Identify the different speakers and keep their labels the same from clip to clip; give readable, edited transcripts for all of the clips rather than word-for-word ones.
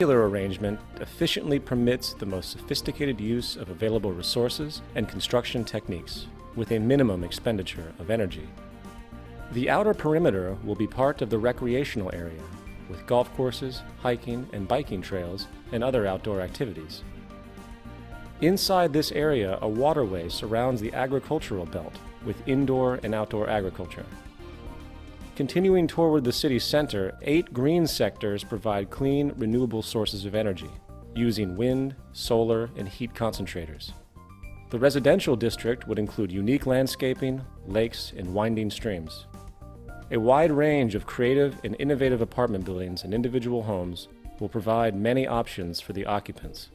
Speaker 1: Particular arrangement efficiently permits the most sophisticated use of available resources and construction techniques with a minimum expenditure of energy. The outer perimeter will be part of the recreational area with golf courses, hiking and biking trails, and other outdoor activities. Inside this area, a waterway surrounds the agricultural belt with indoor and outdoor agriculture. Continuing toward the city center, 8 green sectors provide clean, renewable sources of energy, using wind, solar, and heat concentrators. The residential district would include unique landscaping, lakes, and winding streams. A wide range of creative and innovative apartment buildings and individual homes will provide many options for the occupants.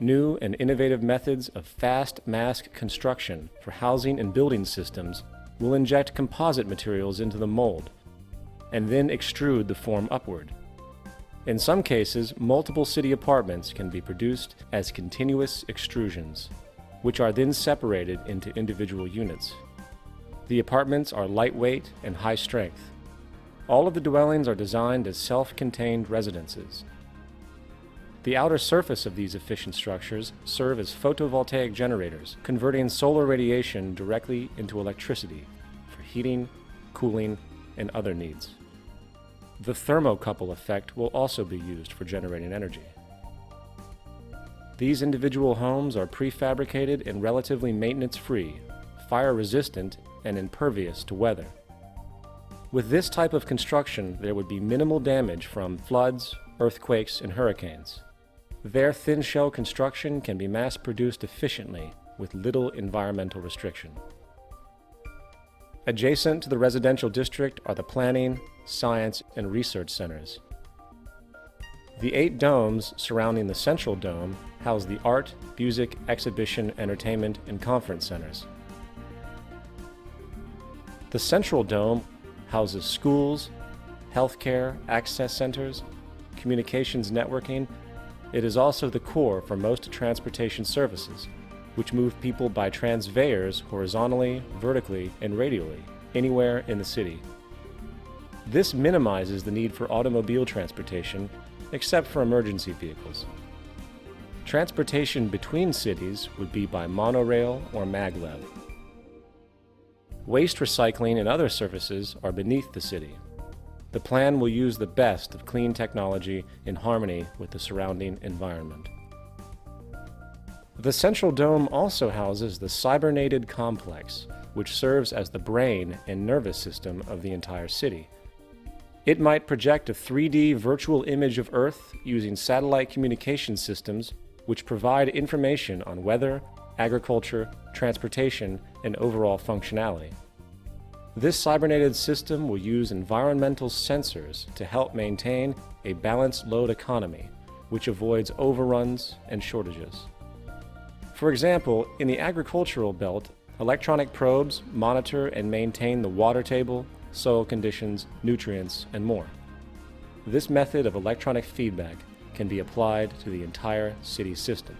Speaker 1: New and innovative methods of fast mass construction for housing and building systems will inject composite materials into the mold and then extrude the form upward. In some cases, multiple city apartments can be produced as continuous extrusions, which are then separated into individual units. The apartments are lightweight and high strength. All of the dwellings are designed as self-contained residences. The outer surface of these efficient structures serve as photovoltaic generators, converting solar radiation directly into electricity for heating, cooling, and other needs. The thermocouple effect will also be used for generating energy. These individual homes are prefabricated and relatively maintenance-free, fire-resistant, and impervious to weather. With this type of construction, there would be minimal damage from floods, earthquakes, and hurricanes. Their thin shell construction can be mass-produced efficiently with little environmental restriction. Adjacent to the residential district are the planning, science, and research centers. The 8 domes surrounding the central dome house the art, music, exhibition, entertainment, and conference centers. The central dome houses schools, healthcare, access centers, communications networking. It is also the core for most transportation services, which move people by transveyors horizontally, vertically, and radially, anywhere in the city. This minimizes the need for automobile transportation, except for emergency vehicles. Transportation between cities would be by monorail or maglev. Waste recycling and other services are beneath the city. The plan will use the best of clean technology in harmony with the surrounding environment. The central dome also houses the cybernated complex, which serves as the brain and nervous system of the entire city. It might project a 3D virtual image of Earth using satellite communication systems which provide information on weather, agriculture, transportation, and overall functionality. This cybernated system will use environmental sensors to help maintain a balanced load economy, which avoids overruns and shortages. For example, in the agricultural belt, electronic probes monitor and maintain the water table, soil conditions, nutrients, and more. This method of electronic feedback can be applied to the entire city system.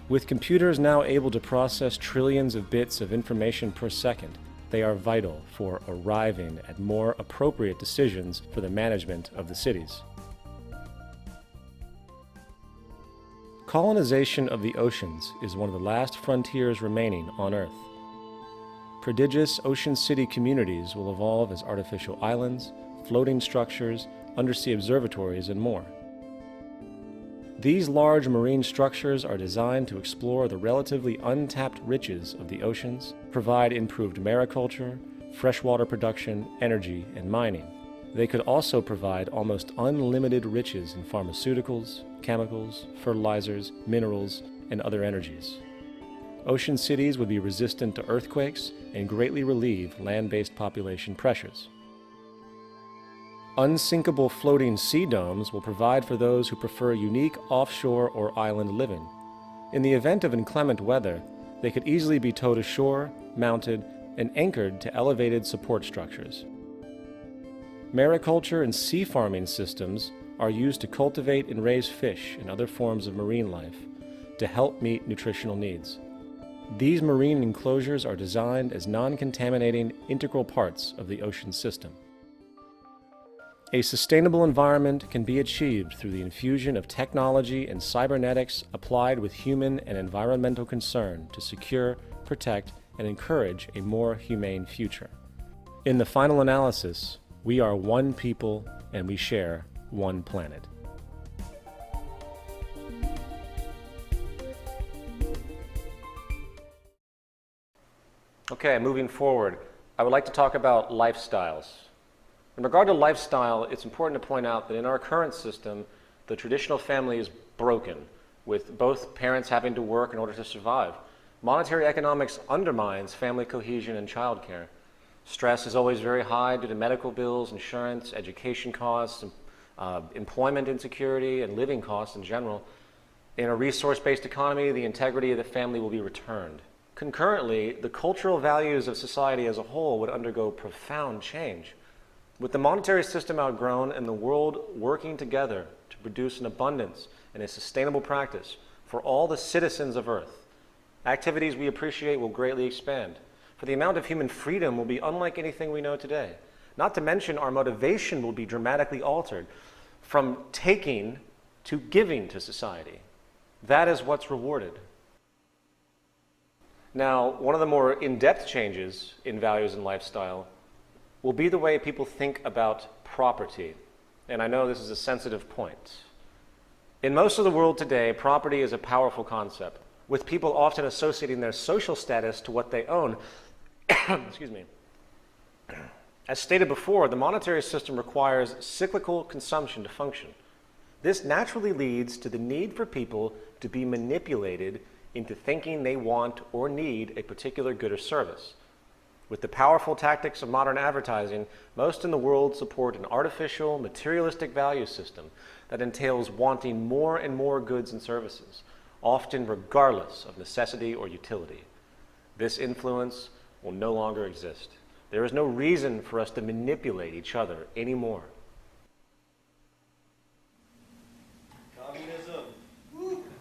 Speaker 1: With computers now able to process trillions of bits of information per second, they are vital for arriving at more appropriate decisions for the management of the cities. Colonization of the oceans is one of the last frontiers remaining on Earth. Prodigious ocean city communities will evolve as artificial islands, floating structures, undersea observatories, and more. These large marine structures are designed to explore the relatively untapped riches of the oceans, provide improved mariculture, freshwater production, energy, and mining. They could also provide almost unlimited riches in pharmaceuticals, chemicals, fertilizers, minerals, and other energies. Ocean cities would be resistant to earthquakes and greatly relieve land-based population pressures. Unsinkable floating sea domes will provide for those who prefer unique offshore or island living. In the event of inclement weather, they could easily be towed ashore, mounted, and anchored to elevated support structures. Mariculture and sea farming systems are used to cultivate and raise fish and other forms of marine life to help meet nutritional needs. These marine enclosures are designed as non-contaminating integral parts of the ocean system. A sustainable environment can be achieved through the infusion of technology and cybernetics applied with human and environmental concern to secure, protect, and encourage a more humane future. In the final analysis, we are one people and we share one planet. Okay, moving forward, I would like to talk about lifestyles. In regard to lifestyle, it's important to point out that in our current system, the traditional family is broken, with both parents having to work in order to survive. Monetary economics undermines family cohesion and childcare. Stress is always very high due to medical bills, insurance, education costs, employment insecurity, and living costs in general. In a resource-based economy, the integrity of the family will be returned. Concurrently, the cultural values of society as a whole would undergo profound change. With the monetary system outgrown and the world working together to produce an abundance and a sustainable practice for all the citizens of Earth, activities we appreciate will greatly expand. For the amount of human freedom will be unlike anything we know today. Not to mention our motivation will be dramatically altered from taking to giving to society. That is what's rewarded. Now, one of the more in-depth changes in values and lifestyle will be the way people think about property. And I know this is a sensitive point. In most of the world today, property is a powerful concept, with people often associating their social status to what they own. Excuse me. As stated before, the monetary system requires cyclical consumption to function. This naturally leads to the need for people to be manipulated into thinking they want or need a particular good or service. With the powerful tactics of modern advertising, most in the world support an artificial, materialistic value system that entails wanting more and more goods and services, often regardless of necessity or utility. This influence will no longer exist. There is no reason for us to manipulate each other anymore.
Speaker 2: Communism.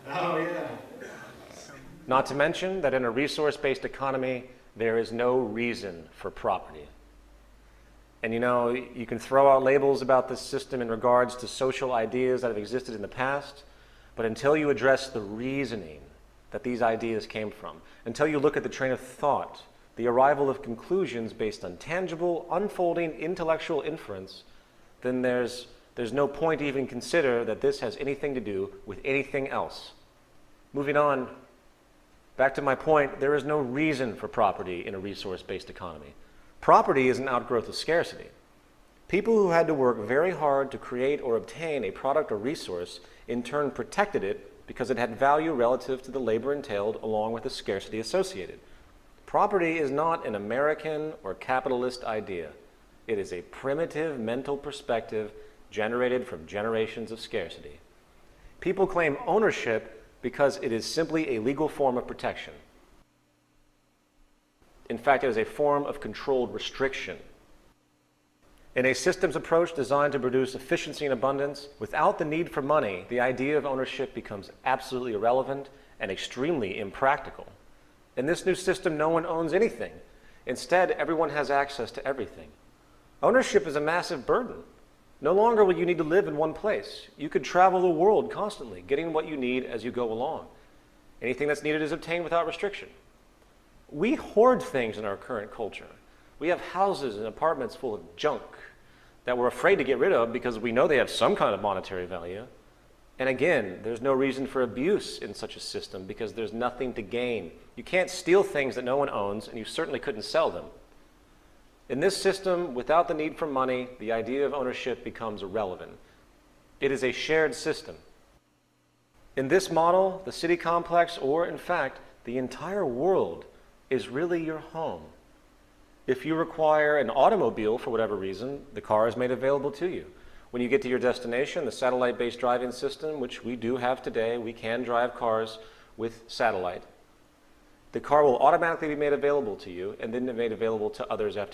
Speaker 2: Oh, yeah.
Speaker 1: Not to mention that in a resource-based economy, there is no reason for property. And you know, you can throw out labels about this system in regards to social ideas that have existed in the past, but until you address the reasoning that these ideas came from, until you look at the train of thought, the arrival of conclusions based on tangible, unfolding intellectual inference, then there's no point to even consider that this has anything to do with anything else. Moving on, back to my point, there is no reason for property in a resource-based economy. Property is an outgrowth of scarcity. People who had to work very hard to create or obtain a product or resource in turn protected it because it had value relative to the labor entailed along with the scarcity associated. Property is not an American or capitalist idea. It is a primitive mental perspective generated from generations of scarcity. People claim ownership because it is simply a legal form of protection. In fact, it is a form of controlled restriction. In a systems approach designed to produce efficiency and abundance, without the need for money, the idea of ownership becomes absolutely irrelevant and extremely impractical. In this new system, no one owns anything. Instead, everyone has access to everything. Ownership is a massive burden. No longer will you need to live in one place. You could travel the world constantly, getting what you need as you go along. Anything that's needed is obtained without restriction. We hoard things in our current culture. We have houses and apartments full of junk that we're afraid to get rid of because we know they have some kind of monetary value. And again, there's no reason for abuse in such a system because there's nothing to gain. You can't steal things that no one owns, and you certainly couldn't sell them. In this system, without the need for money, the idea of ownership becomes irrelevant. It is a shared system. In this model, the city complex, or in fact, the entire world, is really your home. If you require an automobile for whatever reason, the car is made available to you. When you get to your destination, the satellite-based driving system, which we do have today, we can drive cars with satellite. The car will automatically be made available to you and then made available to others after